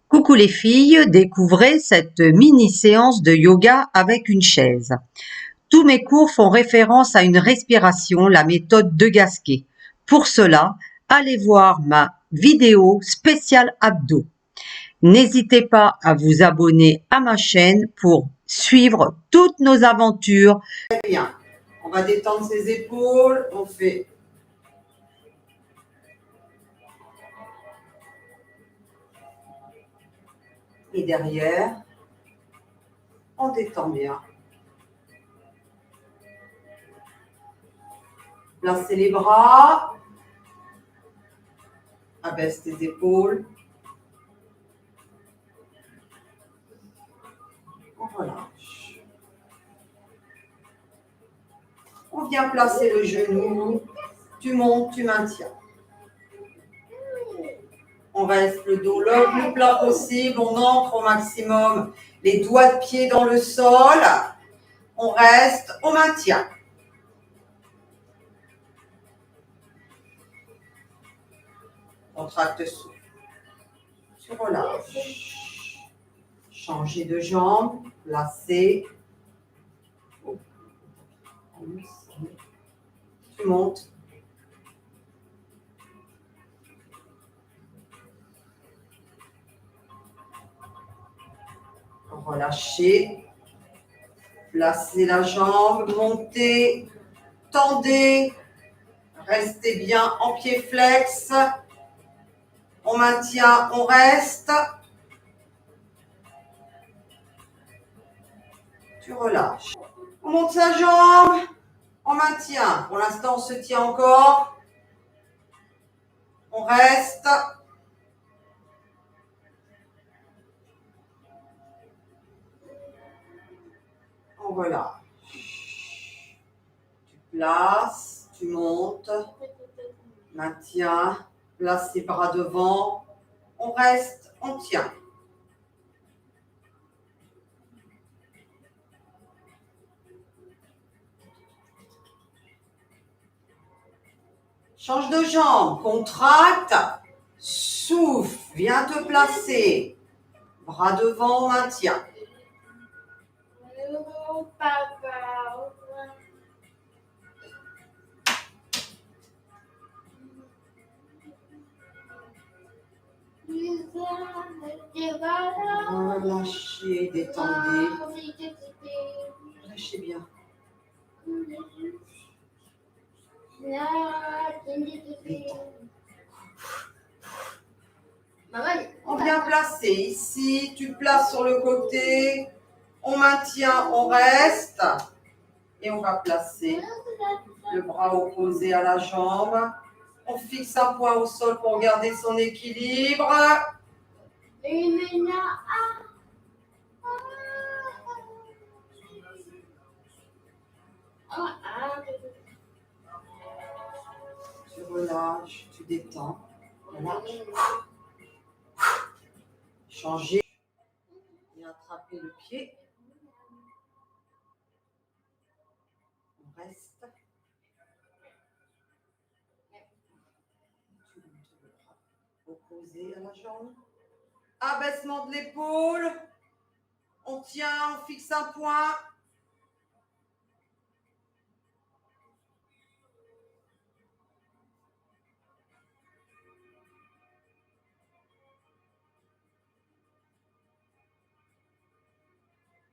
Coucou les filles, découvrez cette mini-séance de yoga avec une chaise. Tous mes cours font référence à une respiration, la méthode de Gasquet. Pour cela, allez voir ma vidéo spéciale abdos. N'hésitez pas à vous abonner à ma chaîne pour suivre toutes nos aventures. Très bien. On va détendre ses épaules. On fait et derrière, on détend bien. Placez les bras. Abaisse tes épaules. On relâche. On vient placer le genou. Tu montes, tu maintiens. On reste le dos le plus plat possible. On ancre au maximum les doigts de pied dans le sol. On reste, on maintient. Contracte souffle. Tu relâches. Changer de jambe. Placer. Tu montes. Relâchez. Placez la jambe, montez, tendez. Restez bien en pied flex. On maintient, on reste. Tu relâches. On monte sa jambe. On maintient. Pour l'instant, on se tient encore. On reste. On relâche. Tu places, tu montes. Maintiens. Place les bras devant. On reste, on tient. Change de jambe, contracte, souffle, viens te placer. Bras devant, on maintient. Relâchez, détendez. Relâchez bien. On vient placer ici, tu places sur le côté, on maintient, on reste et on va placer le bras opposé à la jambe. On fixe un point au sol pour garder son équilibre. Tu relâches, tu détends. Relâche. Changer et attraper le pied. On reste. Tu montes le bras opposé à la jambe. Abaissement de l'épaule. On tient, on fixe un point.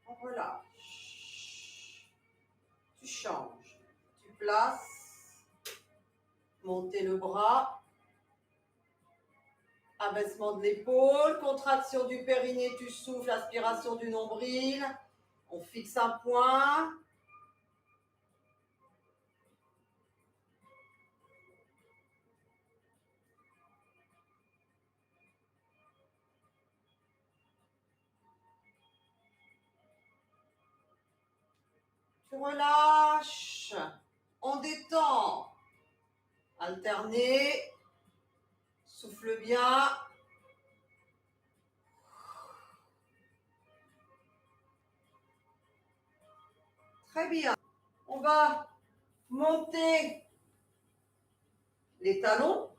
On relâche. Tu changes. Tu places. Montez le bras. Abaissement de l'épaule. Contraction du périnée. Tu souffles. Aspiration du nombril. On fixe un point. Tu relâches. On détend. Alternez. Souffle bien. Très bien. On va monter les talons.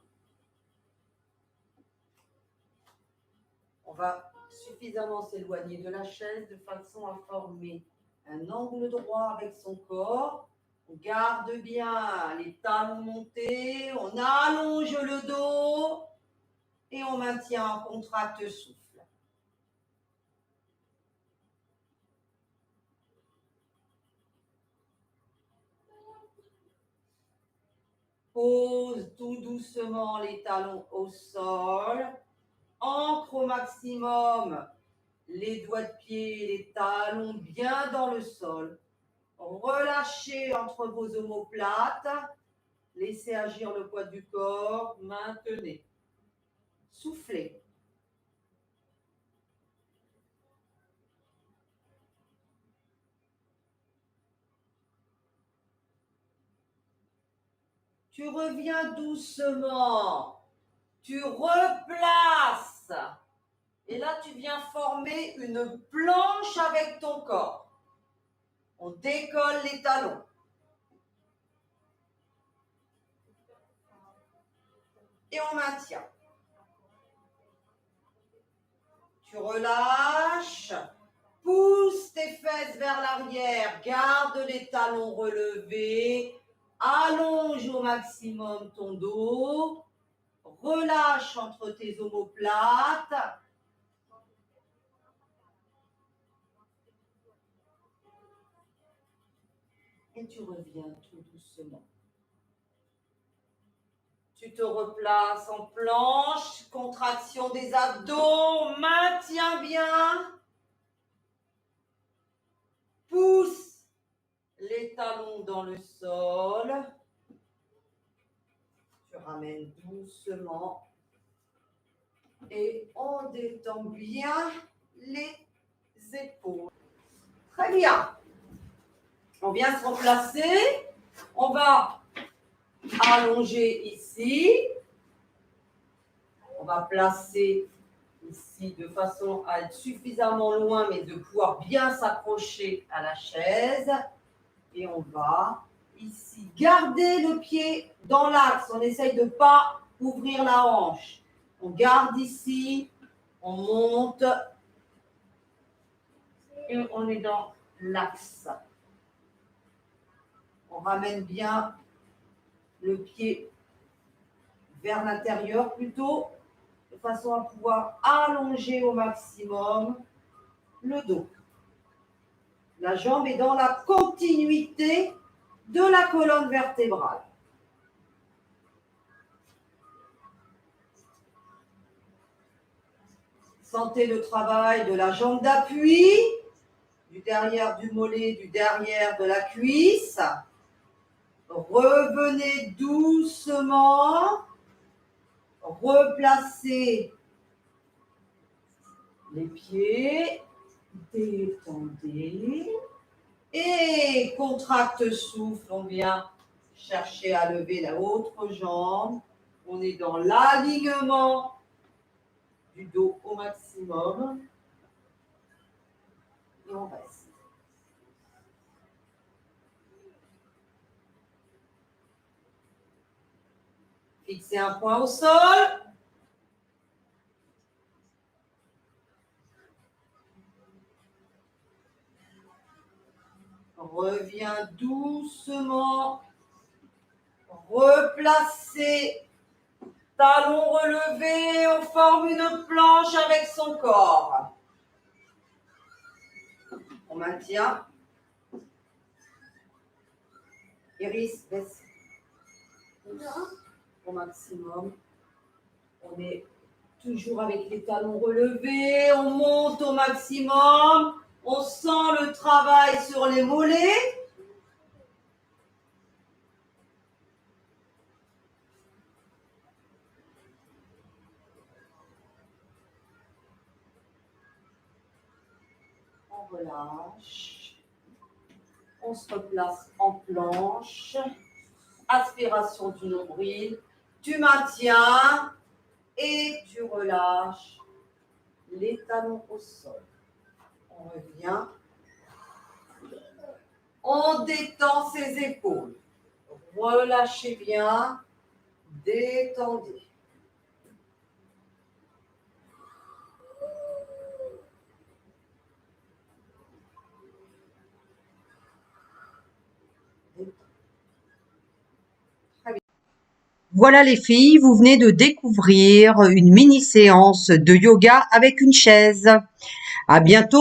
On va suffisamment s'éloigner de la chaise de façon à former un angle droit avec son corps. On garde bien les talons montés, on allonge le dos et on maintient, on contracte souffle. Pose tout doucement les talons au sol. Ancre au maximum les doigts de pied, les talons bien dans le sol. Relâchez entre vos omoplates. Laissez agir le poids du corps. Maintenez. Soufflez. Tu reviens doucement. Tu replaces. Et là, tu viens former une planche avec ton corps. On décolle les talons. Et on maintient. Tu relâches. Pousse tes fesses vers l'arrière. Garde les talons relevés. Allonge au maximum ton dos. Relâche entre tes omoplates. Et tu reviens tout doucement. Tu te replaces en planche, contraction des abdos, maintiens bien. Pousse les talons dans le sol. Tu ramènes doucement. Et on détend bien les épaules. Très bien. On vient se replacer. On va allonger ici. On va placer ici de façon à être suffisamment loin, mais de pouvoir bien s'accrocher à la chaise. Et on va ici garder le pied dans l'axe. On essaye de ne pas ouvrir la hanche. On garde ici, on monte et on est dans l'axe. On ramène bien le pied vers l'intérieur plutôt, de façon à pouvoir allonger au maximum le dos. La jambe est dans la continuité de la colonne vertébrale. Sentez le travail de la jambe d'appui, du derrière du mollet, du derrière de la cuisse. Revenez doucement. Replacez les pieds. Détendez. Et contracte souffle. On vient chercher à lever la autre jambe. On est dans l'alignement du dos au maximum. Et on reste. Fixez un point au sol. Reviens doucement. Replacez. Talons relevés. On forme une planche avec son corps. On maintient. Iris, baisse. Au maximum. On est toujours avec les talons relevés. On monte au maximum. On sent le travail sur les mollets. On relâche. On se replace en planche. Aspiration du nombril. Tu maintiens et tu relâches les talons au sol. On revient. On détend ses épaules. Relâchez bien. Détendez. Voilà les filles, vous venez de découvrir une mini séance de yoga avec une chaise. À bientôt.